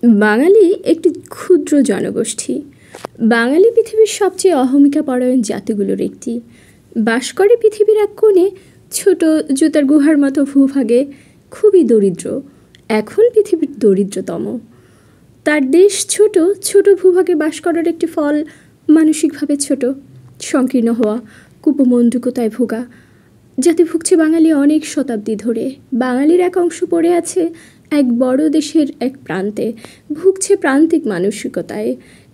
বাঙালি একটি ক্ষুদ্র জনগোষ্ঠী। বাঙালি পৃথিবীর সবচেয়ে অহমিকাপরায়ণ জাতিগুলোর একটি। বাস করে পৃথিবীর এক কোণে, ছোট জুতার গুহার মতো ভূভাগে, খুবই দরিদ্র, এখন পৃথিবীর দরিদ্রতম। তার দেশ ছোট, ছোট ভূভাগে বাস করার একটি ফল মানসিকভাবে ছোট, সংকীর্ণ হওয়া, কুপমণ্ডুকতায় ভোগা, যাতে ভুগছে বাঙালি অনেক শতাব্দী ধরে। বাঙালির এক অংশ পড়ে আছে এক বড় দেশের এক প্রান্তে, ভুগছে প্রান্তিক মানসিকতায়,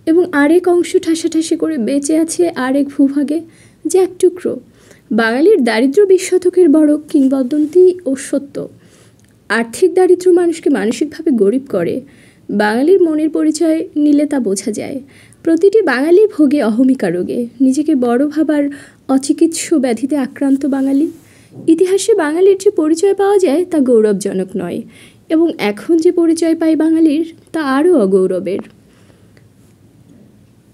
এবং আরেক অংশ ঠাসাঠাসি করে বেঁচে আছে আরেক ভূভাগে, যে এক টুকরো। বাঙালির দারিদ্র্য 20 শতকের বড় কিংবদন্তি ও সত্য। আর্থিক দারিদ্র্য মানুষকে মানসিকভাবে গরিব করে। বাঙালির মনের পরিচয় নিলে তা বোঝা যায়। প্রতিটি বাঙালি ভোগে অহমিকা রোগে, নিজেকে বড় ভাবার অচিকিৎস ব্যাধিতে আক্রান্ত বাঙালি। ইতিহাসে বাঙালির যে পরিচয় পাওয়া যায় তা গৌরবজনক নয়, এবং এখন যে পরিচয় পাই বাঙালির তা আরও অগৌরবের।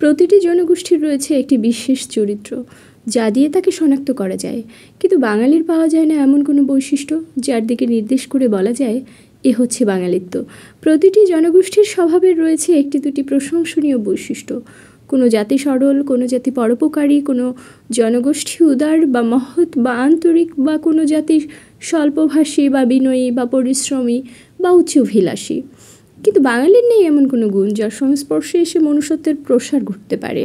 প্রতিটি জনগোষ্ঠীর রয়েছে একটি বিশেষ চরিত্র, যা দিয়ে তাকে শনাক্ত করা যায়, কিন্তু বাঙালির পাওয়া যায় না এমন কোনো বৈশিষ্ট্য যার দিকে নির্দেশ করে বলা যায় এ হচ্ছে বাঙালিত্ব। প্রতিটি জনগোষ্ঠীর স্বভাবের রয়েছে একটি দুটি প্রশংসনীয় বৈশিষ্ট্য। কোনো জাতি সরল, কোনো জাতি পরোপকারী, কোনো জনগোষ্ঠী উদার বা মহৎ বা আন্তরিক, বা কোনো জাতি স্বল্পভাষী বা বিনয়ী বা পরিশ্রমী বা উচ্চাভিলাষী। কিন্তু বাঙালির নেই এমন কোনো গুণ যার সংস্পর্শে এসে মনুষ্যত্বের প্রসার ঘটতে পারে।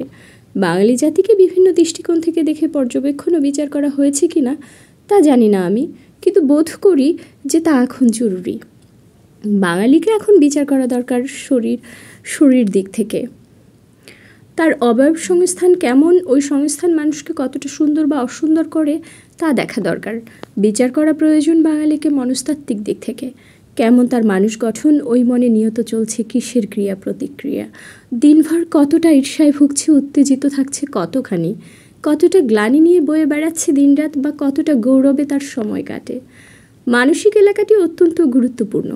বাঙালি জাতিকে বিভিন্ন দৃষ্টিকোণ থেকে দেখে পর্যবেক্ষণ ও বিচার করা হয়েছে কিনা তা জানি না আমি, কিন্তু বোধ করি যে তা এখন জরুরি। বাঙালিকে এখন বিচার করা দরকার শরীর দিক থেকে। তার অবয়ব সংস্থান কেমন, ওই সংস্থান মানুষকে কতটা সুন্দর বা অসুন্দর করে তা দেখা দরকার। বিচার করা প্রয়োজন বাঙালিকে মনস্তাত্ত্বিক দিক থেকে। কেমন তার মানুষ গঠন, ওই মনে নিয়ত চলছে কিসের ক্রিয়া প্রতিক্রিয়া, দিনভর কতটা ঈর্ষায় ভুগছে, উত্তেজিত থাকছে কতখানি, কতটা গ্লানি নিয়ে বয়ে বেড়াচ্ছে দিনরাত, বা কতটা গৌরবে তার সময় কাটে। মানসিক এলাকাটি অত্যন্ত গুরুত্বপূর্ণ,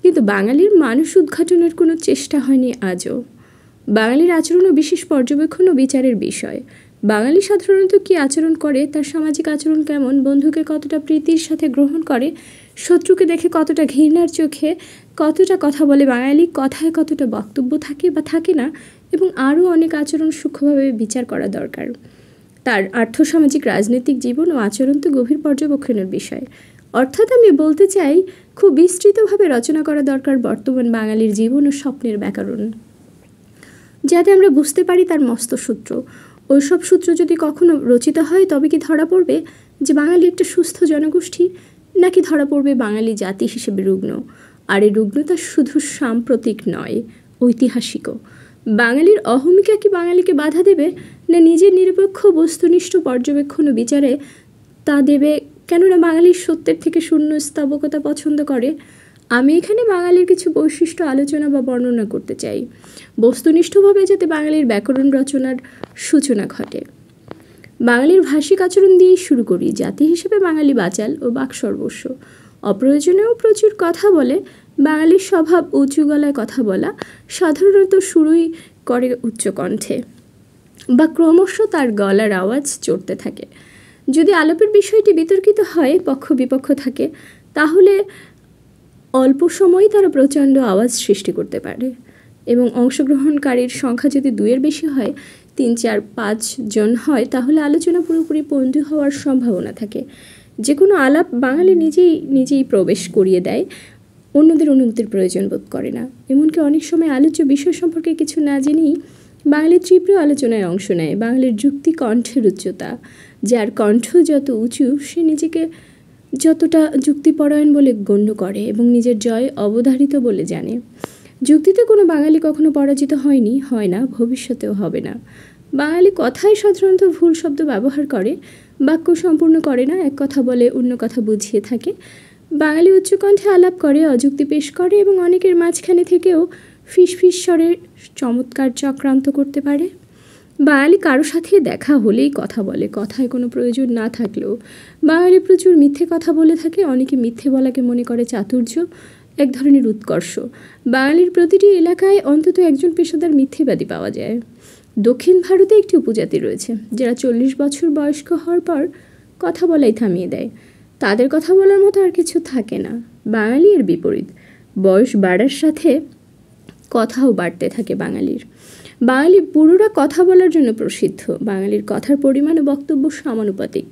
কিন্তু বাঙালির মানুষ উদ্ঘাটনের কোনো চেষ্টা হয়নি আজও। বাঙালির আচরণ ও বিশেষ পর্যবেক্ষণ ও বিচারের বিষয়। বাঙালি সাধারণত কী আচরণ করে, তার সামাজিক আচরণ কেমন, বন্ধুকে কতটা প্রীতির সাথে গ্রহণ করে, শত্রুকে দেখে কতটা ঘৃণার চোখে, কতটা কথা বলে বাঙালি, কথায় কতটা বক্তব্য থাকে বা থাকে না, এবং আরও অনেক আচরণ সূক্ষ্মভাবে বিচার করা দরকার। তার আর্থসামাজিক রাজনৈতিক জীবন ও আচরণ তো গভীর পর্যবেক্ষণের বিষয়। অর্থাৎ আমি বলতে চাই, খুব বিস্তৃতভাবে রচনা করা দরকার বর্তমান বাঙালির জীবন ও স্বপ্নের ব্যাকরণ, যাতে আমরা বুঝতে পারি তার মস্ত সূত্র। ওইসব সূত্র যদি কখনো রচিত হয়, তবে কি ধরা পড়বে যে বাঙালি একটা সুস্থ জনগোষ্ঠী, নাকি ধরা পড়বে বাঙালি জাতি হিসেবে রুগ্ন? আর এই রুগ্নতা শুধু সাম্প্রতিক নয়, ঐতিহাসিকও। বাঙালির অহমিকা কি বাঙালিকে বাধা দেবে, না নিজের নিরপেক্ষ বস্তুনিষ্ঠ পর্যবেক্ষণ ও বিচারে তা দেবে? কেননা বাঙালির সত্যের থেকে শূন্য স্থাবকতা পছন্দ করে। আমি এখানে বাঙালির কিছু বৈশিষ্ট্য আলোচনা বা বর্ণনা করতে চাই, বস্তুনিষ্ঠভাবে, যাতে বাঙালির ব্যাকরণ রচনার সূচনা ঘটে। বাঙালির ভাষিক আচরণ দিয়েই শুরু করি। জাতি হিসেবে বাঙালি বাচাল ও বাকসর্বস্ব। অপ্রয়োজনেও প্রচুর কথা বলে। বাঙালির স্বভাব উঁচু গলায় কথা বলা, সাধারণত শুরুই করে উচ্চকণ্ঠে, বা ক্রমশ তার গলার আওয়াজ চড়তে থাকে। যদি আলাপের বিষয়টি বিতর্কিত হয়, পক্ষ বিপক্ষ থাকে, তাহলে অল্প সময়ই তারা প্রচণ্ড আওয়াজ সৃষ্টি করতে পারে, এবং অংশগ্রহণকারীর সংখ্যা যদি 2-এর বেশি হয়, 3, 4, 5 জন হয়, তাহলে আলোচনা পুরোপুরি পণ্ডু হওয়ার সম্ভাবনা থাকে। যে কোনো আলাপ বাঙালি নিজেই প্রবেশ করিয়ে দেয়, অন্যদের অনুমতির প্রয়োজন বোধ করে না। এমনকি অনেক সময় আলোচ্য বিষয় সম্পর্কে কিছু না জেনেই বাঙালি তীব্র আলোচনায় অংশ নেয়। বাঙালির যুক্তি কণ্ঠের উচ্চতা। যার কণ্ঠ যত উঁচু, সে নিজেকে যতটা যুক্তিপরায়ণ বলে গণ্য করে এবং নিজের জয় অবধারিত বলে জানে। যুক্তিতে কোনো বাঙালি কখনো পরাজিত হয়নি, হয় না, ভবিষ্যতেও হবে না। বাঙালি কথায় সাধারণত ভুল শব্দ ব্যবহার করে, বাক্য সম্পূর্ণ করে না, এক কথা বলে অন্য কথা বুঝিয়ে থাকে। বাঙালি উচ্চকণ্ঠে আলাপ করে, অযুক্তি পেশ করে, এবং অনেকের মাঝখানে থেকেও ফিসফিস স্বরে চমৎকার চক্রান্ত করতে পারে। বাঙালি কারো সাথে দেখা হলেই কথা বলে, কথায় কোনো প্রয়োজন না থাকলেও। বাঙালি প্রচুর মিথ্যে কথা বলে থাকে। অনেকে মিথ্যে বলাকে মনে করে চাতুর্য, এক ধরনের উৎকর্ষ। বাঙালির প্রতিটি এলাকায় অন্তত একজন পেশাদার মিথ্যেবাদী পাওয়া যায়। দক্ষিণ ভারতে একটি উপজাতি রয়েছে যারা 40 বছর বয়স্ক হওয়ার পর কথা বলাই থামিয়ে দেয়। তাদের কথা বলার মতো আর কিছু থাকে না। বাঙালি এর বিপরীত। বয়স বাড়ার সাথে কথাও বাড়তে থাকে বাঙালির। বাঙালি বুড়োরা কথা বলার জন্য প্রসিদ্ধ। বাঙালির কথার পরিমাণ ও বক্তব্য সমানুপাতিক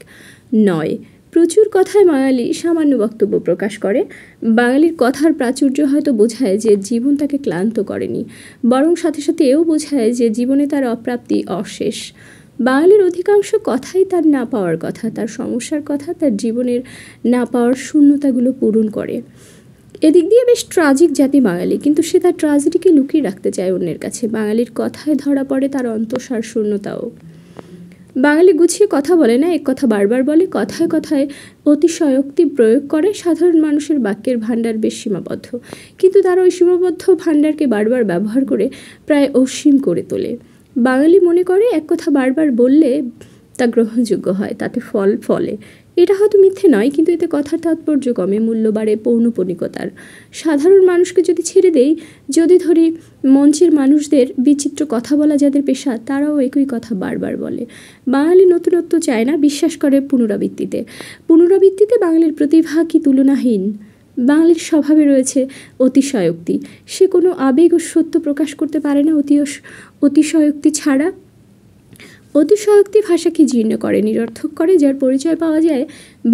নয়। প্রচুর কথায় বাঙালি সামান্য বক্তব্য প্রকাশ করে। বাঙালির কথার প্রাচুর্য হয়তো বোঝায় যে জীবন তাকে ক্লান্ত করেনি, বরং সাথে সাথে এও বোঝায় যে জীবনে তার অপ্রাপ্তি অশেষ। বাঙালির অধিকাংশ কথাই তার না পাওয়ার কথা, তার সমস্যার কথা, তার জীবনের না পাওয়ার শূন্যতাগুলো পূরণ করে। এদিক দিয়ে বেশ ট্রাজিক জাতি বাঙালি, কিন্তু সে তার ট্রাজেডিকে লুকিয়ে রাখতে চায় অন্যের কাছে। বাঙালির কথায় ধরা পড়ে তার অন্তঃসার শূন্যতাও। বাঙালি গুছিয়ে কথা বলে না, এক কথা বারবার বলে, কথায় কথায় অতিশয়োক্তি প্রয়োগ করে। সাধারণ মানুষের বাক্যের ভাণ্ডার বেশ সীমাবদ্ধ, কিন্তু তারা ওই সীমাবদ্ধ ভাণ্ডারকে বারবার ব্যবহার করে প্রায় অসীম করে তোলে। বাঙালি মনে করে এক কথা বারবার বললে তা গ্রহণযোগ্য হয়, তাতে ফলে। এটা হয়তো মিথ্যে নয়, কিন্তু এতে কথার তাৎপর্য কমে, মূল্য বাড়ে পৌনঃপুনিকতার। সাধারণ মানুষকে যদি ছেড়ে দেই, যদি ধরি মঞ্চের মানুষদের বিচিত্র কথা বলা যাদের পেশা, তারাও একই কথা বারবার বলে। বাঙালি নতুনত্ব চায় না, বিশ্বাস করে পুনরাবৃত্তিতে। পুনরাবৃত্তিতে বাঙালির প্রতিভা কি তুলনাহীন। বাঙালির স্বভাবে রয়েছে অতিশয়োক্তি। সে কোনো আবেগ ও সত্য প্রকাশ করতে পারে না অতিশয়োক্তি ছাড়া। অতিশয়োক্তি ভাষাকে জীর্ণ করে, নিরর্থক করে, যার পরিচয় পাওয়া যায়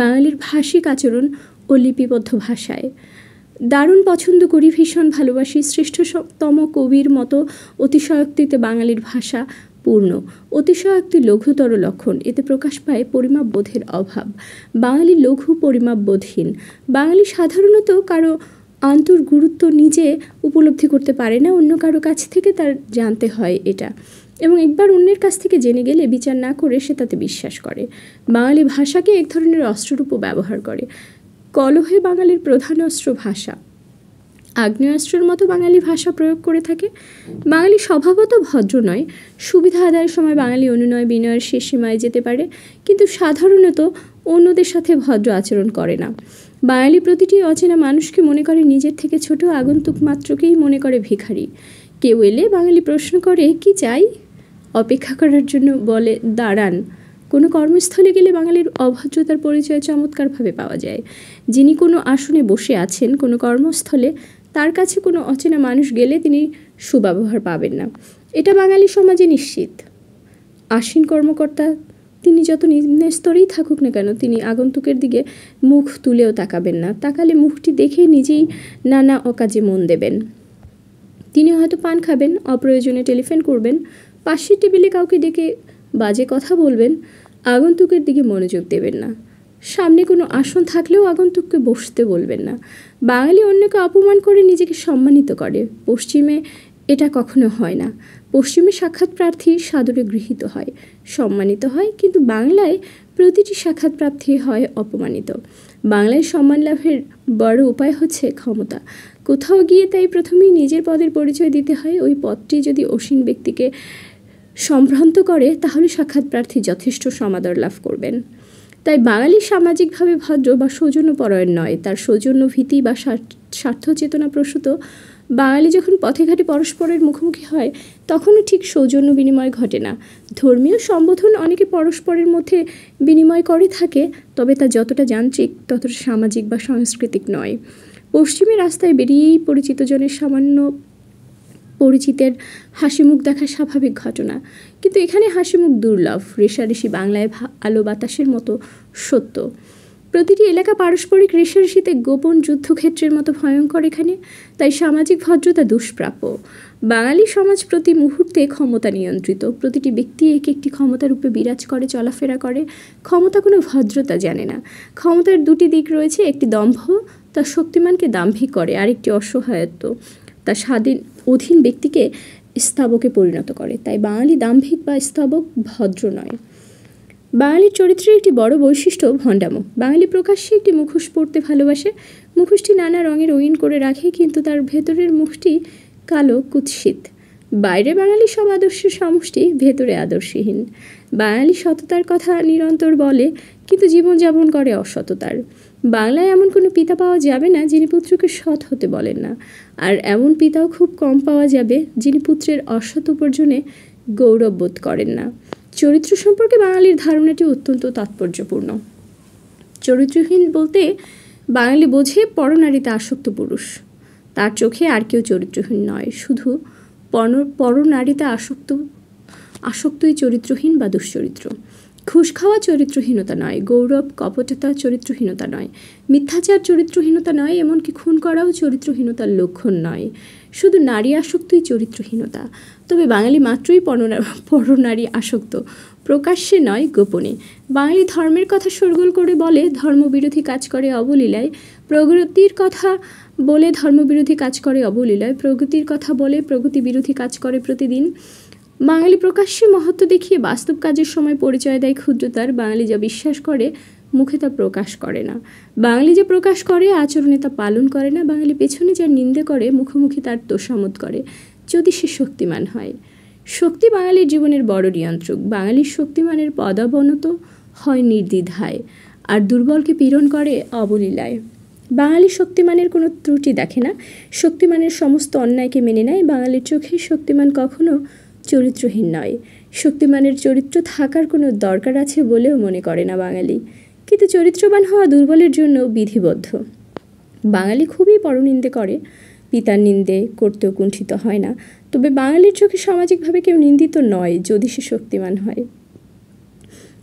বাঙালির ভাষিক আচরণ ও লিপিবদ্ধ ভাষায়। দারুণ পছন্দ করি, ভীষণ ভালোবাসি, শ্রেষ্ঠতম কবির মতো অতিশয়োক্তিতে বাঙালির ভাষা পূর্ণ। অতিশয়োক্তি লঘুতর লক্ষণ, এতে প্রকাশ পায় পরিমাপ বোধের অভাব। বাঙালি লঘু পরিমাপ বোধহীন। বাঙালি সাধারণত কারো আন্তর্গুরুত্ব নিজে উপলব্ধি করতে পারে না, অন্য কারো কাছ থেকে তার জানতে হয় এটা, এবং একবার অন্যের কাছ থেকে জেনে গেলে বিচার না করে সে তাতে বিশ্বাস করে। বাঙালি ভাষাকে এক ধরনের অস্ত্ররূপও ব্যবহার করে। কলহে বাঙালির প্রধান অস্ত্র ভাষা। আগ্নেয়াস্ত্রের মতো বাঙালি ভাষা প্রয়োগ করে থাকে। বাঙালি স্বভাবত ভদ্র নয়। সুবিধা আদায়ের সময় বাঙালি অনুনয় বিনয়ের শেষ সীমায় যেতে পারে, কিন্তু সাধারণত অন্যদের সাথে ভদ্র আচরণ করে না। বাঙালি প্রতিটি অচেনা মানুষকে মনে করে নিজের থেকে ছোট, আগন্তুক মাত্রকেই মনে করে ভিখারি। কেউ এলে বাঙালি প্রশ্ন করে কি চাই, অপেক্ষা করার জন্য বলে দাঁড়ান। কোনো কর্মস্থলে গেলে বাঙালির অভদ্রতার পরিচয় চমৎকারভাবে পাওয়া যায়। যিনি কোনো আসনে বসে আছেন কোনো কর্মস্থলে, তার কাছে কোনো অচেনা মানুষ গেলে তিনি সুব্যবহার পাবেন না, এটা বাঙালি সমাজে নিশ্চিত। আসীন কর্মকর্তা তিনি যত নিম্ন স্তরেই থাকুক না কেন, তিনি আগন্তুকের দিকে মুখ তুলেও তাকাবেন না। তাকালে মুখটি দেখে নিজেই নানা অকাজে মন দেবেন। তিনি হয়তো পান খাবেন, অপ্রয়োজনে টেলিফোন করবেন, পাশের টেবিলে কাউকে ডেকে বাজে কথা বলবেন, আগন্তুকের দিকে মনোযোগ দেবেন না। সামনে কোনো আসন থাকলেও আগন্তুককে বসতে বলবেন না। বাঙালি অন্যকে অপমান করে নিজেকে সম্মানিত করে। পশ্চিমে এটা কখনো হয় না। পশ্চিমে সাক্ষাৎ প্রার্থী সাদরে গৃহীত হয়, সম্মানিত হয়, কিন্তু বাংলায় প্রতিটি সাক্ষাৎ প্রার্থী হয় অপমানিত। বাংলায় সম্মান লাভের বড় উপায় হচ্ছে ক্ষমতা। কোথাও গিয়ে তাই প্রথমেই নিজের পদের পরিচয় দিতে হয়। ওই পদটি যদি অসীন ব্যক্তিকে সম্ভ্রান্ত করে, তাহলে সাক্ষাৎ প্রার্থী যথেষ্ট সমাদর লাভ করবেন। তাই বাঙালি সামাজিকভাবে ভদ্র বা সৌজন্যপরায়ণ নয়, তার সৌজন্য ভীতি বা স্বার্থ চেতনা প্রসূত। বাঙালি যখন পথে ঘাটে পরস্পরের মুখোমুখি হয়, তখনও ঠিক সৌজন্য বিনিময় ঘটে না। ধর্মীয় সম্বোধন অনেকে পরস্পরের মধ্যে বিনিময় করে থাকে, তবে তা যতটা যান্ত্রিক ততটা সামাজিক বা সাংস্কৃতিক নয়। পশ্চিমে রাস্তায় বেরিয়েই পরিচিত জনের সামান্য পরিচিতের হাসি মুখ দেখা স্বাভাবিক ঘটনা, কিন্তু এখানে হাসি মুখ দুর্লভ, রেশারেশি বাংলায় আলো বাতাসের মতো সত্য। প্রতিটি এলাকা পারস্পরিক রেশারেশিতে গোপন যুদ্ধক্ষেত্রের মতো ভয়ঙ্কর এখানে। তাই সামাজিক ভদ্রতা দুষ্প্রাপ্য। বাঙালি সমাজ প্রতি মুহূর্তে ক্ষমতা নিয়ন্ত্রিত। প্রতিটি ব্যক্তি এক একটি ক্ষমতার রূপে বিরাজ করে, চলাফেরা করে। ক্ষমতা কোনো ভদ্রতা জানে না। ক্ষমতার দুটি দিক রয়েছে, একটি দম্ভ, তা শক্তিমানকে দাম্ভিক করে, আরেকটি অসহায়ত্ব, তা স্বাধীন অধীন ব্যক্তিকে স্থাবকে পরিণত করে। তাই বাঙালি দাম্ভিক বা স্থাবক, ভদ্র নয়। বাঙালির চরিত্রের একটি বড় বৈশিষ্ট্য ভণ্ডামো। বাঙালি প্রকাশ্যে একটি মুখোশ পরতে ভালোবাসে। মুখোশটি নানা রঙে রঙিন করে রাখে, কিন্তু তার ভেতরের মুখটি কালো কুৎসিত। বাইরে বাঙালি সব আদর্শের সমষ্টি, ভেতরে আদর্শহীন। বাঙালি সততার কথা নিরন্তর বলে, কিন্তু জীবনযাপন করে অসততার। বাংলায় এমন কোনো পিতা পাওয়া যাবে না যিনি পুত্রকে সৎ হতে বলেন না, আর এমন পিতাও খুব কম পাওয়া যাবে যিনি পুত্রের অসৎ উপার্জনে গৌরব বোধ করেন না। চরিত্র সম্পর্কে বাঙালির ধারণাটি অত্যন্ত তাৎপর্যপূর্ণ। চরিত্রহীন বলতে বাঙালি বোঝে পরনারীতে আসক্ত পুরুষ। তার চোখে আর কেউ চরিত্রহীন নয়, শুধু পরনারীতে আসক্তই চরিত্রহীন বা দুশ্চরিত্র। ঘুষ খাওয়া চরিত্রহীনতা নয়, গৌরব কপটতা চরিত্রহীনতা নয়, মিথ্যাচার চরিত্রহীনতা নয়, এমনকি খুন করাও চরিত্রহীনতার লক্ষণ নয়। শুধু নারী আসক্তই চরিত্রহীনতা। তবে বাঙালি মাত্রই পরনারী আসক্ত, প্রকাশ্যে নয়, গোপনে। বাঙালি ধর্মের কথা শোরগোল করে বলে, ধর্মবিরোধী কাজ করে অবলীলায়। প্রগতির কথা বলে ধর্মবিরোধী কাজ করে অবলীলায়, প্রগতির কথা বলে প্রগতি বিরোধী কাজ করে প্রতিদিন। বাঙালি প্রকাশ্যে মহত্ব দেখিয়ে বাস্তব কাজের সময় পরিচয় দেয় ক্ষুদ্রতার। বাঙালি যা বিশ্বাস করে মুখে তা প্রকাশ করে না, বাঙালি যা প্রকাশ করে আচরণে তা পালন করে না। বাঙালি পেছনে যা নিন্দে করে মুখোমুখি তার তোষামোদ করে, যদি সে শক্তিমান হয়। শক্তি বাঙালির জীবনের বড় নিয়ন্ত্রক। বাঙালির শক্তিমানের পদাবনত হয় নির্দ্বিধায়, আর দুর্বলকে পীড়ন করে অবলীলায়। বাঙালি শক্তিমানের কোনো ত্রুটি দেখে না, শক্তিমানের সমস্ত অন্যায়কে মেনে নেয়। বাঙালির চোখে শক্তিমান কখনো চরিত্রহীন নয়, শক্তিমানের চরিত্র থাকার কোনো দরকার আছে বলেও মনে করে না বাঙালি। কিন্তু চরিত্রবান হওয়া দুর্বলের জন্য বিধিবদ্ধ। বাঙালি খুবই পরনিন্দে করে, পিতার নিন্দে করতেও কুণ্ঠিত হয় না। তবে বাঙালির চোখে সামাজিকভাবে কেউ নিন্দিত নয় যদি সে শক্তিমান হয়।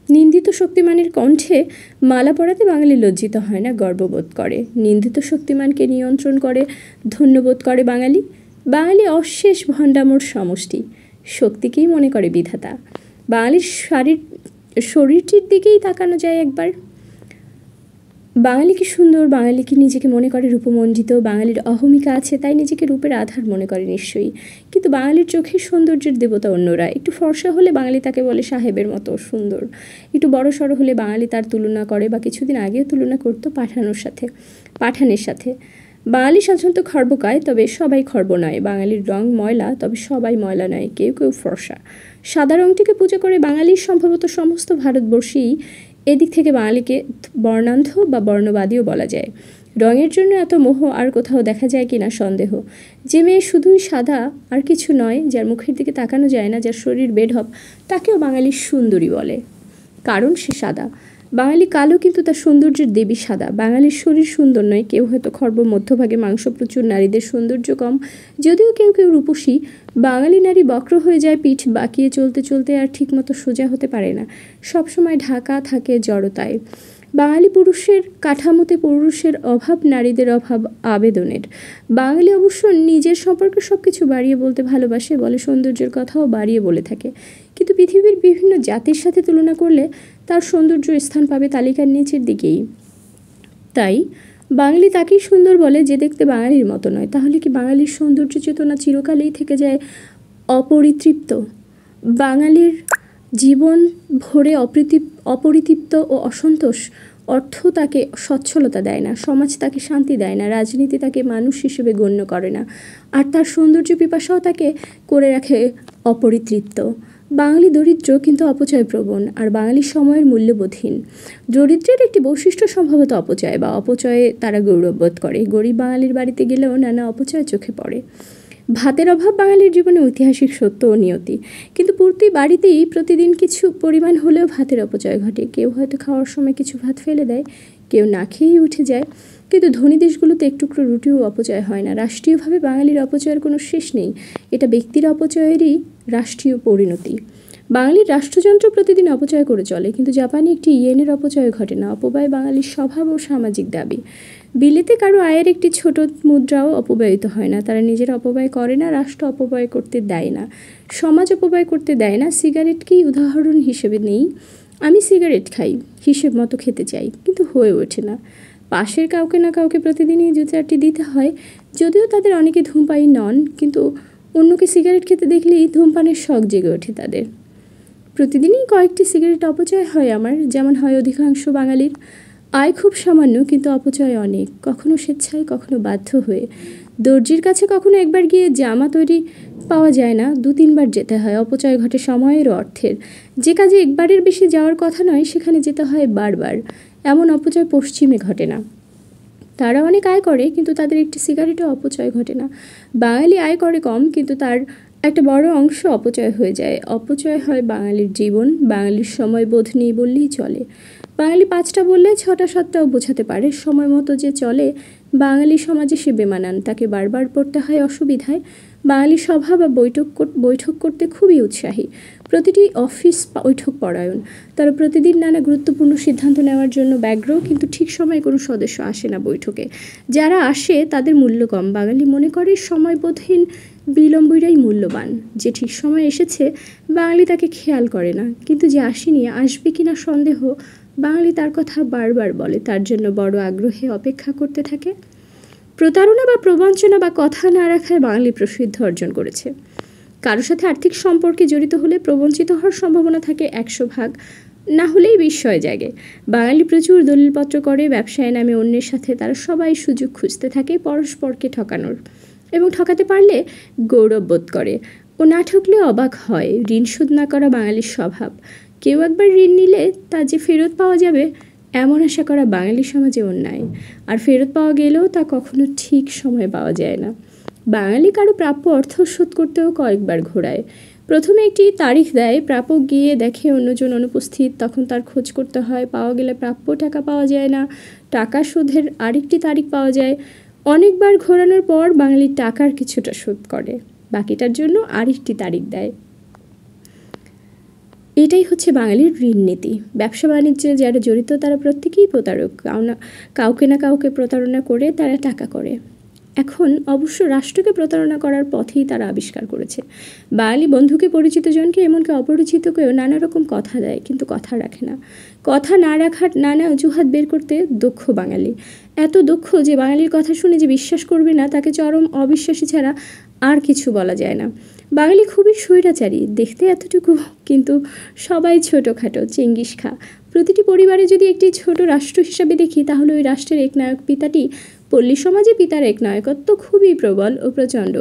নিন্দিত শক্তিমানের কণ্ঠে মালা পরাতে বাঙালি লজ্জিত হয় না, গর্ববোধ করে। নিন্দিত শক্তিমানকে নিয়ন্ত্রণ করে ধন্যবোধ করে বাঙালি। বাঙালি অশেষ ভণ্ডামোর সমষ্টি, শক্তিকেই মনে করে বিধাতা। বাঙালির শরীরটির দিকেই তাকানো যায় একবার। বাঙালি কি সুন্দর, বাঙালি কি নিজেকে মনে করে রূপমণ্ডিত। বাঙালির অহমিকা আছে, তাই নিজেকে রূপের আধার মনে করে নিশ্চয়ই। কিন্তু বাঙালির চোখে সৌন্দর্যের দেবতা অন্যরা। একটু ফর্সা হলে বাঙালি তাকে বলে সাহেবের মতো সুন্দর, একটু বড় সড়ো হলে বাঙালি তার তুলনা করে, বা কিছুদিন আগেও তুলনা করতো পাঠানের সাথে। বাঙালি সাধারণত খর্বকায়, তবে সবাই খর্ব নয়। বাঙালির রং ময়লা, তবে সবাই ময়লা নয়, কেউ কেউ ফর্সা। সাদা রংটিকে পূজা করে বাঙালির সম্ভবত সমস্ত ভারতবর্ষেই। এদিক থেকে বাঙালিকে বর্ণান্ধ বা বর্ণবাদীও বলা যায়। রঙের জন্য এত মোহ আর কোথাও দেখা যায় কিনা সন্দেহ। যে মেয়ে শুধুই সাদা আর কিছু নয়, যার মুখের দিকে তাকানো যায় না, যার শরীর বেঢপ, তাকেও বাঙালি সুন্দরী বলে, কারণ সে সাদা। বাঙালি কালো, কিন্তু তার সৌন্দর্যের দেবী সাদা। বাঙালির শরীর সুন্দর নয়, কেউ হয়তো খর্ব, মধ্যভাগে মাংস প্রচুর, নারীদের সৌন্দর্য কম, যদিও কেউ কেউ রূপসী। বাঙালি নারী বক্র হয়ে যায়, পিঠ বাঁকিয়ে চলতে চলতে আর ঠিকমতো সোজা হতে পারে না, সবসময় ঢাকা থাকে জড়তায়। বাঙালি পুরুষের কাঠামোতে পুরুষের অভাব, নারীদের অভাব আবেদনের। বাঙালি অবশ্য নিজের সম্পর্কে সব কিছু বাড়িয়ে বলতে ভালোবাসে, বলে সৌন্দর্যের কথাও বাড়িয়ে বলে থাকে। কিন্তু পৃথিবীর বিভিন্ন জাতির সাথে তুলনা করলে তার সৌন্দর্য স্থান পাবে তালিকার নিচের দিকেই। তাই বাঙালি তাকেই সুন্দর বলে যে দেখতে বাঙালির মতো নয়। তাহলে কি বাঙালির সৌন্দর্য চেতনা চিরকালেই থেকে যায় অপরিতৃপ্ত? বাঙালির জীবন ভরে অপরিতৃপ্ত ও অসন্তোষ। অর্থ তাকে সচ্ছলতা দেয় না, সমাজ তাকে শান্তি দেয় না, রাজনীতি তাকে মানুষ হিসেবে গণ্য করে না, আর তার সৌন্দর্য পিপাসাও তাকে করে রাখে অপরিতৃপ্ত। বাঙালি দরিদ্র, কিন্তু অপচয়প্রবণ, আর বাঙালির সময়ের মূল্যবোধহীন। দরিদ্রের একটি বৈশিষ্ট্য সম্ভবত অপচয়, বা অপচয়ে তারা গৌরববোধ করে। গরিব বাঙালির বাড়িতে গেলেও নানা অপচয় চোখে পড়ে। ভাতের অভাব বাঙালির জীবনে ঐতিহাসিক সত্য ও নিয়তি, কিন্তু প্রতি বাড়িতেই প্রতিদিন কিছু পরিমাণ হলেও ভাতের অপচয় ঘটে। কেউ হয়তো খাওয়ার সময় কিছু ভাত ফেলে দেয়, কেউ না খেয়েই উঠে যায়। কিন্তু ধনী দেশগুলোতে এক টুকরো রুটিও অপচয় হয় না। রাষ্ট্রীয়ভাবে বাঙালির অপচয়ের কোনো শেষ নেই, এটা ব্যক্তির অপচয়েরই রাষ্ট্রীয় পরিণতি। বাঙালির রাষ্ট্রযন্ত্র প্রতিদিন অপচয় করে চলে, কিন্তু জাপানে একটি ইয়েনের অপচয় ঘটে না। অপব্যয় বাঙালির স্বভাব ও সামাজিক দাবি। বিলেতে কারো আয়ের একটি ছোট মুদ্রাও অপব্যয়িত হয় না। তারা নিজের অপব্যয় করে না, রাষ্ট্র অপব্যয় করতে দেয় না, সমাজ অপব্যয় করতে দেয় না। সিগারেটকেই উদাহরণ হিসেবে নেই। আমি সিগারেট খাই, হিসেব মতো খেতে চাই, কিন্তু হয়ে ওঠে না। পাশের কাউকে না কাউকে প্রতিদিনই 2-4টি দিতে হয়, যদিও তাদের অনেকে ধূমপায়ী নন, কিন্তু অন্যকে সিগারেট খেতে দেখলেই ধূমপানের শখ জেগে ওঠে তাদের। প্রতিদিনই কয়েকটি সিগারেট অপচয় হয় আমার, যেমন হয় অধিকাংশ বাঙালির। আয় খুব সামান্য, কিন্তু অপচয় অনেক, কখনো স্বেচ্ছায়, কখনো বাধ্য হয়ে। দর্জির কাছে কখনো একবার গিয়ে জামা তৈরি পাওয়া যায় না, 2-3 বার যেতে হয়। অপচয় ঘটে সময়ের ও অর্থের। যে কাজে একবারের বেশি যাওয়ার কথা নয়, সেখানে যেতে হয় বারবার। এমন অপচয় পশ্চিমে ঘটে না। তারা অনেক আয় করে, কিন্তু তাদের একটি সিগারেটও অপচয় ঘটে না। বাঙালি আয় করে কম, কিন্তু তার একটা বড় অংশ অপচয় হয়ে যায়। অপচয় হয় বাঙালির জীবন। বাঙালির সময় বোধ নেই বললেই চলে। বাঙালি ৫টা বললে ৬টা ৭টাও বোঝাতে পারে। সময় মতো যে চলে বাঙালি সমাজে সে বেমানান, তাকে বারবার পড়তে হয় অসুবিধায়। বাঙালি সভা বা বৈঠক করতে খুবই উৎসাহী। প্রতিটি অফিস বৈঠক পরায়ণ। তারা প্রতিদিন নানা গুরুত্বপূর্ণ সিদ্ধান্ত নেওয়ার জন্য ব্যগ্র, কিন্তু ঠিক সময়ে কোনো সদস্য আসে না বৈঠকে। যারা আসে তাদের মূল্য কম। বাঙালি মনে করে সময়বোধহীন বিলম্বীরাই মূল্যবান। যে ঠিক সময় এসেছে বাঙালি তাকে খেয়াল করে না, কিন্তু যে আসেনি আসবে কিনা সন্দেহ, বাঙালি তার কথা বারবার বলে, তার জন্য বড় আগ্রহে অপেক্ষা করতে থাকে। প্রতারণা বা প্রবঞ্চনা বা কথা না রাখায় বাঙালি প্রসিদ্ধ অর্জন করেছে। কারোর সাথে আর্থিক সম্পর্কে জড়িত হলে প্রবঞ্চিত হওয়ার সম্ভাবনা থাকে ১০০ ভাগ, না হলেই বিস্ময় জাগে। বাঙালি প্রচুর দলিলপত্র করে, ব্যবসায় নামে অন্যের সাথে তারা সবাই সুযোগ খুঁজতে থাকে পরস্পরকে ঠকানোর, এবং ঠকাতে পারলে গৌরব বোধ করে, ও না ঠকলে অবাক হয়। ঋণ শোধ না করা বাঙালির স্বভাব। কেউ একবার ঋণ নিলে তা যে ফেরত পাওয়া যাবে এমন আশা করা বাঙালি সমাজে অন্যায়, আর ফেরত পাওয়া গেলেও তা কখনো ঠিক সময়ে পাওয়া যায় না। বাঙালি কারো প্রাপ্য অর্থ শোধ করতেও কয়েকবার ঘোরায়। প্রথমে একটি তারিখ দেয়, প্রাপক গিয়ে দেখে অন্যজন অনুপস্থিত, তখন তার খোঁজ করতে হয়। পাওয়া গেলে প্রাপ্য টাকা পাওয়া যায় না, টাকা শোধের আরেকটি তারিখ পাওয়া যায়। অনেকবার ঘোরানোর পর বাঙালি টাকার কিছুটা শোধ করে, বাকিটার জন্য আরেকটি তারিখ দেয়। এটাই হচ্ছে বাঙালির ঋণ নীতি। ব্যবসা বাণিজ্যে যারা জড়িত তারা প্রত্যেকেই প্রতারক। কাউকে না কাউকে প্রতারণা করে তারা টাকা করে। এখন অবশ্য রাষ্ট্রকে প্রতারণা করার পথেই তারা আবিষ্কার করেছে। বাঙালি বন্ধুকে পরিচিত জনকে, এমনকি অপরিচিতকেও নানা রকম কথা দেয়, কিন্তু কথা রাখে না। কথা না রাখার নানা অজুহাত বের করতে দক্ষ বাঙালি। এত দক্ষ যে বাঙালির কথা শুনে যে বিশ্বাস করবে না তাকে চরম অবিশ্বাসী ছাড়া আর কিছু বলা যায় না। বাঙালি খুবই স্বৈরাচারী, দেখতে এতটুকু, কিন্তু সবাই ছোটোখাটো চেঙ্গিস খা। প্রতিটি পরিবারে যদি একটি ছোট রাষ্ট্র হিসাবে দেখি তাহলে ওই রাষ্ট্রের একনায়ক পিতাটি। পল্লী সমাজে পিতার একনায়কত্ব খুবই প্রবল ও প্রচণ্ড।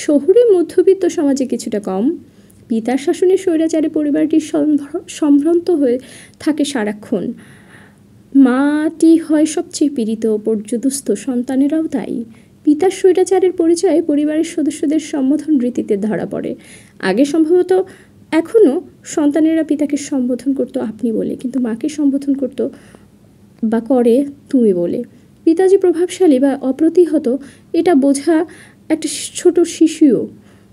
শহুরে মধ্যবিত্ত সমাজে কিছুটা কম। পিতার শাসনে স্বৈরাচারে পরিবারটি সম্ভ্রান্ত হয়ে থাকে সারাক্ষণ। মাটি হয় সবচেয়ে পীড়িত, পর্যদুস্থ, সন্তানেরাও তাই। পিতার স্বৈরাচারের পরিচয়ে পরিবারের সদস্যদের সম্বোধন রীতিতে ধরা পড়ে। আগে সম্ভবত, এখনও সন্তানেরা পিতাকে সম্বোধন করতো আপনি বলে, কিন্তু মাকে সম্বোধন করতো বা করে তুমি বলে। পিতা যে প্রভাবশালী বা অপ্রতিহত এটা বোঝা একটা ছোট শিশুও।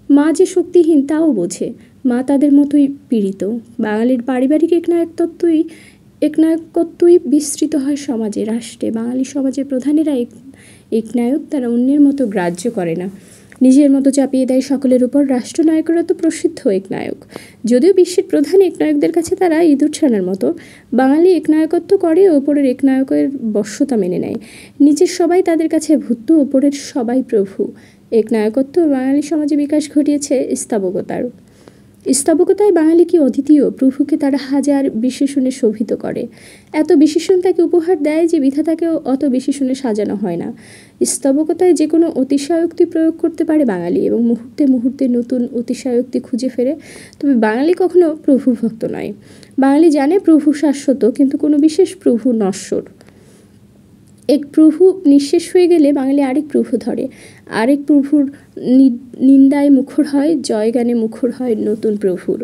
মা যে শক্তিহীন তাও বোঝে। মা তাদের মতোই পীড়িত। বাঙালির পারিবারিক একনায়কত্বই বিস্তৃত হয় সমাজে, রাষ্ট্রে। বাঙালি সমাজের প্রধানেরা একনায়ক, তারা অন্যের মতো গ্রাহ্য করে না, নিজের মতো চাপিয়ে দেয় সকলের উপর। রাষ্ট্রনায়করা তো প্রসিদ্ধ একনায়ক, যদিও বিশ্বের প্রধান একনায়কদের কাছে তারা ইঁদুর ছানার মতো। বাঙালি একনায়কত্ব করে, ওপরের একনায়কের বশ্যতা মেনে নেয়। নিচের সবাই তাদের কাছে ভূত, ওপরের সবাই প্রভু। একনায়কত্ব বাঙালি সমাজে বিকাশ ঘটিয়েছে স্তবকতায় বাঙালি কি অদ্বিতীয়। প্রভুকে তারা হাজার বিশেষণে শোভিত করে। এত বিশেষণ তাকে উপহার দেয় যে বিধাতাকেও অত বিশেষণে সাজানো হয় না। স্তবকতায় যে কোনো অতিশয়োক্তি প্রয়োগ করতে পারে বাঙালি, এবং মুহূর্তে মুহূর্তে নতুন অতিশয়োক্তি খুঁজে ফেরে। তবে বাঙালি কখনো প্রভুভক্ত নয়। বাঙালি জানে প্রভু শাশ্বত, কিন্তু কোনো বিশেষ প্রভু নশ্বর। এক প্রভু নিঃশেষ হয়ে গেলে বাঙালি আরেক প্রভু ধরে। আরেক প্রভুর নিন্দায় মুখর হয়, জয়গানে মুখর হয় নতুন প্রভুর।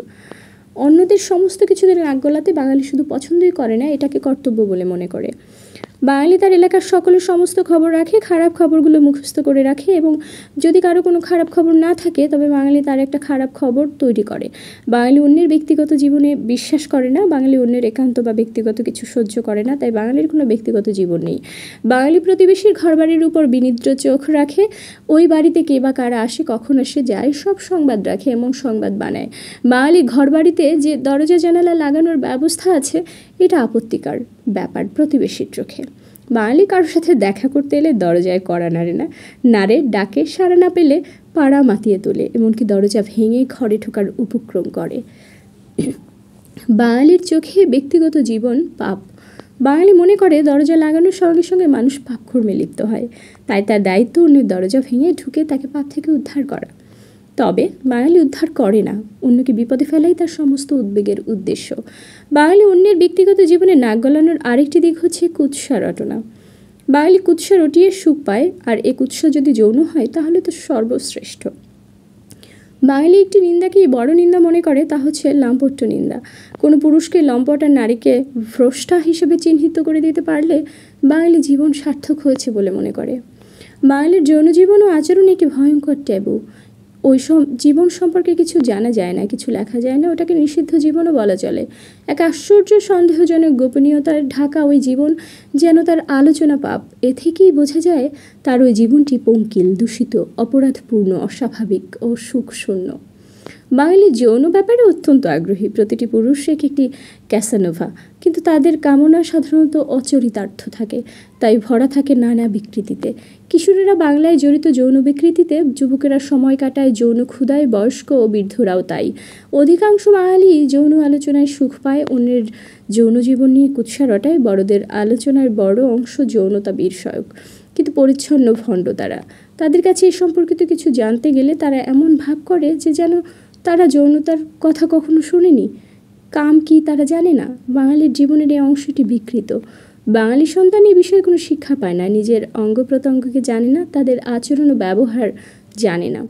অন্যদের সমস্ত কিছুতে নাক গলাতে বাঙালি শুধু পছন্দই করে না, এটাকে কর্তব্য বলে মনে করে। বাঙালি তার এলাকার সকলের সমস্ত খবর রাখে, খারাপ খবরগুলো মুখস্থ করে রাখে, এবং যদি কারো কোনো খারাপ খবর না থাকে তবে বাঙালি তার একটা খারাপ খবর তৈরি করে। বাঙালি অন্যের ব্যক্তিগত জীবনে বিশ্বাস করে না। বাঙালি অন্যের একান্ত বা ব্যক্তিগত কিছু সহ্য করে না, তাই বাঙালির কোনো ব্যক্তিগত জীবন নেই। বাঙালি প্রতিবেশীর ঘরবাড়ির উপর বিনিদ্র চোখ রাখে। ওই বাড়িতে কে বা কারা আসে, কখন আসে যায়, সব সংবাদ রাখে এবং সংবাদ বানায়। বাঙালি ঘরবাড়িতে যে দরজা জানালা লাগানোর ব্যবস্থা আছে এটা আপত্তিকর ব্যাপার প্রতিবেশীর চোখে। বাঙালি কারোর সাথে দেখা করতে এলে দরজায় কড়া নাড়ে, ডাকে, সাড়া না পেলে পাড়া মাতিয়ে তোলে, এমনকি দরজা ভেঙে ঘরে ঢোকার উপক্রম করে। বাঙালির চোখে ব্যক্তিগত জীবন পাপ। বাঙালি মনে করে দরজা লাগানোর সঙ্গে সঙ্গে মানুষ পাপকর্মে লিপ্ত হয়, তাই তার দায়িত্ব অন্যের দরজা ভেঙে ঢুকে তাকে পাপ থেকে উদ্ধার করা। তবে বাঙালি উদ্ধার করে না, অন্যকে বিপদে ফেলাই তার সমস্ত উদ্বেগের উদ্দেশ্য। বাঙালি অন্যের ব্যক্তিগত জীবনে নাক গলানোর আরেকটি দিক হচ্ছে কুৎসা রটনা। বাঙালি কুৎসা রটিয়ে সুখ পায়, আর এ কুৎসা যদি যৌন হয় তাহলে তো সর্বশ্রেষ্ঠ। বাঙালি একটি নিন্দাকে বড় নিন্দা মনে করে, তা হচ্ছে লাম্পট্য নিন্দা। কোনো পুরুষকে লম্পট আর নারীকে ভ্রষ্টা হিসেবে চিহ্নিত করে দিতে পারলে বাঙালি জীবন সার্থক হয়েছে বলে মনে করে। বাঙালির যৌন জীবন ও আচরণ একটি ভয়ঙ্কর ট্যাবু। ওই জীবন সম্পর্কে কিছু জানা যায় না, কিছু লেখা যায় না, ওটাকে নিষিদ্ধ জীবনও বলা চলে। এক আশ্চর্য সন্দেহজনক গোপনীয়তার ঢাকা ওই জীবন যেন তার আলোচনা পাপ। এ থেকেই বোঝা যায় তার ওই জীবনটি পঙ্কিল, দূষিত, অপরাধপূর্ণ, অস্বাভাবিক ও সুখশূন্য। বাঙালি যৌন ব্যাপারে অত্যন্ত আগ্রহী। প্রতিটি পুরুষ একটি ক্যাসানোভা, কিন্তু তাদের কামনা সাধারণত অচরিতার্থ থাকে, তাই ভরা থাকে নানা বিকৃতিতে। কিশোরেরা বাংলায় জড়িত যৌন বিকৃতিতে, যুবকেরা সময় কাটায় যৌন ক্ষুধায়, বয়স্ক ও বৃদ্ধরাও তাই। অধিকাংশ বাঙালি যৌন আলোচনায় সুখ পায়, অন্যের যৌন জীবন নিয়ে কুৎসা রটায়। বড়দের আলোচনার বড় অংশ যৌনতা বিষয়ক, কিন্তু পরিচ্ছন্ন ভণ্ড তারা। তাদের কাছে এ সম্পর্কিত কিছু জানতে গেলে তারা এমন ভাব করে যে যেন তারা যৌনতার কথা কখনো শোনেনি। কাম কি তারা জানে না। বাঙালির জীবনের এই অংশটি বিকৃত। বাঙালি সন্তান এই বিষয়ে কোনো শিক্ষা পায় না, নিজের অঙ্গ প্রত্যঙ্গকে জানে না, তাদের আচরণ ও ব্যবহার জানে না।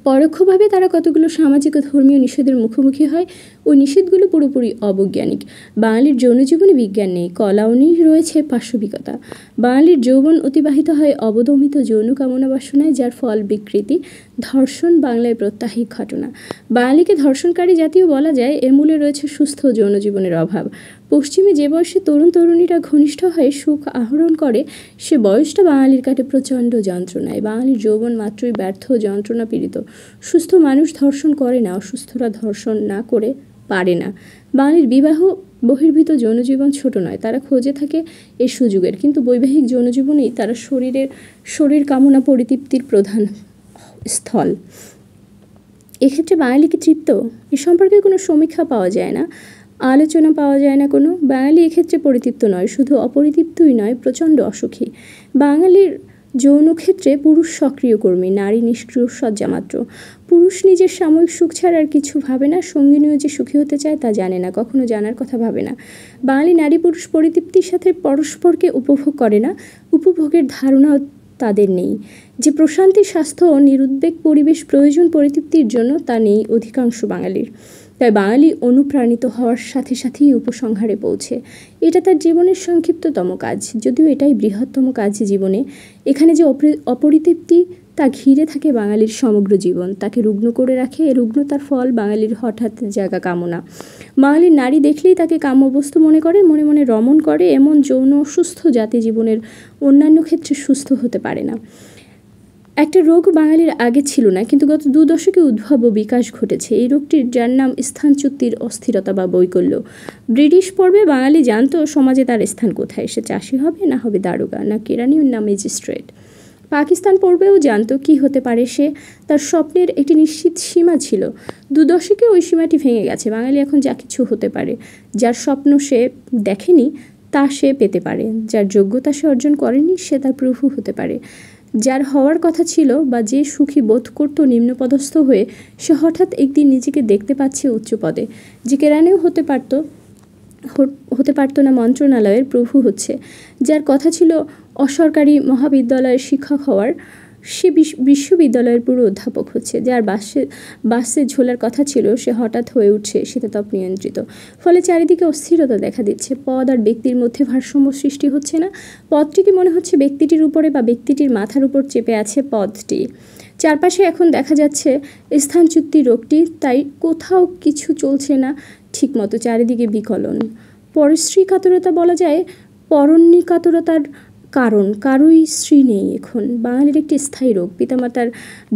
পরোক্ষভাবে তারা কতগুলো সামাজিক ও ধর্মীয় নিষেধের মুখোমুখি হয়। ওই নিষেধগুলো পুরোপুরি অবৈজ্ঞানিক। বাঙালির যৌন জীবনে বিজ্ঞান নেই, কলাও নেই, রয়েছে পাশবিকতা। বাঙালির যৌবন অতিবাহিত হয় অবদমিত যৌন কামনা বাসনায়, যার ফল বিকৃতি, ধর্ষণ বাংলায় প্রত্যাহিক ঘটনা। বাঙালিকে ধর্ষণকারী জাতীয় বলা যায়, এর মূলে রয়েছে সুস্থ যৌন জীবনের অভাব। পশ্চিমে যে বয়সে তরুণ তরুণীরা ঘনিষ্ঠ হয়ে সুখ আহরণ করে, সে বয়সটা বাঙালির কাটে প্রচণ্ড যন্ত্রণায়। বাঙালির যৌবন মাত্রই ব্যর্থ, যন্ত্রণা পীড়িত। সুস্থ মানুষ ধর্ষণ করে না, অসুস্থরা ধর্ষণ না করে পারে না। বাঙালির বিবাহ বহির্ভূত যৌনজীবন ছোট নয়, তারা খোঁজে থাকে এর সুযোগের, কিন্তু বৈবাহিক যৌনজীবনেই তারা শরীর কামনা পরিতৃপ্তির প্রধান স্থল। এক্ষেত্রে বাঙালি কি তৃপ্ত? এ সম্পর্কে কোনো সমীক্ষা পাওয়া যায় না, আলোচনা পাওয়া যায় না কোনো। বাঙালি এক্ষেত্রে পরিতৃপ্ত নয়, শুধু অপরিতৃপ্তই নয়, প্রচণ্ড অসুখী। বাঙালির যৌন ক্ষেত্রে পুরুষ সক্রিয় কর্মী, নারী নিষ্ক্রিয় সজ্জামাত্র। পুরুষ নিজের সাময়িক সুখ ছাড়া আর কিছু ভাবে না, সঙ্গিনীও যে সুখী হতে চায় তা জানে না, কখনো জানার কথা ভাবে না। বাঙালি নারী পুরুষ পরিতৃপ্তির সাথে পরস্পরকে উপভোগ করে না, উপভোগের ধারণাও তাদের নেই। যে প্রশান্তি, স্বাস্থ্য ও নিরুদ্বেগ পরিবেশ প্রয়োজন পরিতৃপ্তির জন্য, তা নেই অধিকাংশ বাঙালির। তাই বাঙালি অনুপ্রাণিত হওয়ার সাথে সাথেই উপসংহারে পৌঁছে। এটা তার জীবনের সংক্ষিপ্ততম কাজ, যদিও এটাই বৃহত্তম কাজ জীবনে। এখানে যে অপরিতৃপ্তি, তা ঘিরে থাকে বাঙালির সমগ্র জীবন, তাকে রুগ্ন করে রাখে। এ রুগ্নতার ফল বাঙালির হঠাৎ জাগা কামনা। বাঙালির নারী দেখলেই তাকে কাম্যবস্তু মনে করে, মনে মনে রমণ করে। এমন যৌন অসুস্থ জাতি জীবনের অন্যান্য ক্ষেত্রে সুস্থ হতে পারে না। একটা রোগ বাঙালির আগে ছিল না, কিন্তু গত 2 দশকে উদ্ভব ও বিকাশ ঘটেছে এই রোগটির, যার নাম স্থানচ্যুতির অস্থিরতা বা বৈকল্য। ব্রিটিশ পর্বে বাঙালি জানতো সমাজে তার স্থান কোথায়, সে চাষি হবে না হবে দারোগা, না কেরানি না ম্যাজিস্ট্রেট। পাকিস্তান পর্বেও জানতো কি হতে পারে সে, তার স্বপ্নের একটি নিশ্চিত সীমা ছিল। 2 দশকে ওই সীমাটি ভেঙে গেছে। বাঙালি এখন যা কিছু হতে পারে, যার স্বপ্ন সে দেখেনি তা সে পেতে পারে, যার যোগ্যতা সে অর্জন করেনি সে তার প্রভু হতে পারে। যার হওয়ার কথা ছিল বা যে সুখী বোধ করত নিম্নপদস্থ হয়ে, সে হঠাৎ একদিন নিজেকে দেখতে পাচ্ছে উচ্চ পদে। যে কেরানিও হতে পারতো না মন্ত্রণালয়ের প্রভু হচ্ছে। যার কথা ছিল অসরকারি মহাবিদ্যালয়ের শিক্ষক হওয়ার, সে বিশ্ববিদ্যালয়ের পুরো অধ্যাপক হচ্ছে। যার বাসে ঝোলার কথা ছিল, সে হঠাৎ হয়ে উঠছে শীতাতপ নিয়ন্ত্রিত। ফলে চারিদিকে অস্থিরতা দেখা দিচ্ছে। পদ আর ব্যক্তির মধ্যে ভারসাম্য সৃষ্টি হচ্ছে না। পদটিকে মনে হচ্ছে ব্যক্তিটির উপরে বা ব্যক্তিটির মাথার উপর চেপে আছে পদটি। চারপাশে এখন দেখা যাচ্ছে স্থানচ্যুতি রোগটি, তাই কোথাও কিছু চলছে না ঠিকমতো, চারিদিকে বিকলন। পরশ্রী কাতরতা বলা যায় পরনিকাতরতার কারণ। কারোই স্ত্রী নেই এখন। বাঙালির একটি স্থায়ী রোগ, পিতামাতার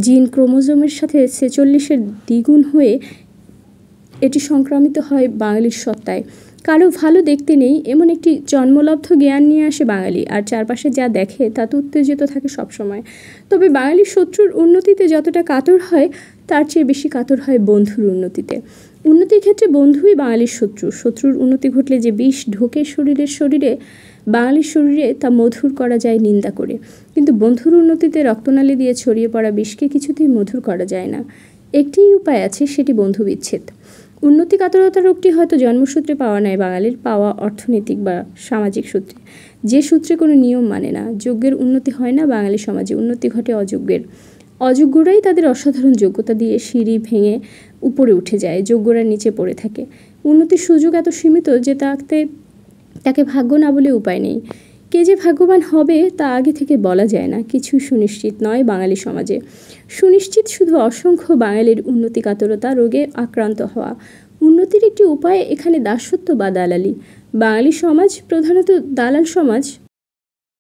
জিন ক্রোমোজোমের সাথে 46-এর দ্বিগুণ হয়ে এটি সংক্রামিত হয় বাঙালির সত্তায়। কারো ভালো দেখতে নেই এমন একটি জন্মলব্ধ জ্ঞান নিয়ে আসে বাঙালি, আর চারপাশে যা দেখে তাতে উত্তেজিত থাকে সবসময়। তবে বাঙালির শত্রুর উন্নতিতে যতটা কাতর হয়, তার চেয়ে বেশি কাতর হয় বন্ধুর উন্নতিতে। উন্নতির ক্ষেত্রে বন্ধুই বাঙালির শত্রু। শত্রুর উন্নতি ঘটলে যে বিষ ঢোকে শরীরে, বাঙালির শরীরে তা মধুর করা যায় নিন্দা করে, কিন্তু বন্ধুর উন্নতিতে রক্তনালী দিয়ে ছড়িয়ে পড়া বিষকে কিছুতেই মধুর করা যায় না। একটিই উপায় আছে, সেটি বন্ধু বিচ্ছেদ। উন্নতি কাতরতা রোগটি হয়তো জন্মসূত্রে পাওয়া নয় বাঙালির, পাওয়া অর্থনৈতিক বা সামাজিক সূত্রে, যে সূত্রে কোনো নিয়ম মানে না। যোগ্যের উন্নতি হয় না বাঙালি সমাজে, উন্নতি ঘটে অযোগ্যের। অযোগ্যরাই তাদের অসাধারণ যোগ্যতা দিয়ে সিঁড়ি ভেঙে উপরে উঠে যায়, যোগ্যরা নিচে পড়ে থাকে। উন্নতির সুযোগ এত সীমিত যে তাকে ভাগ্য না বলে উপায় নেই। কে যে ভাগ্যবান হবে তা আগে থেকে বলা যায় না, কিছু সুনিশ্চিত নয় বাঙালি সমাজে। সুনিশ্চিত শুধু অসংখ্য বাঙালির উন্নতি কাতরতা রোগে আক্রান্ত হওয়া। উন্নতির একটি উপায় এখানে দাসত্ব বা দালালি। বাঙালি সমাজ প্রধানত দালাল সমাজ।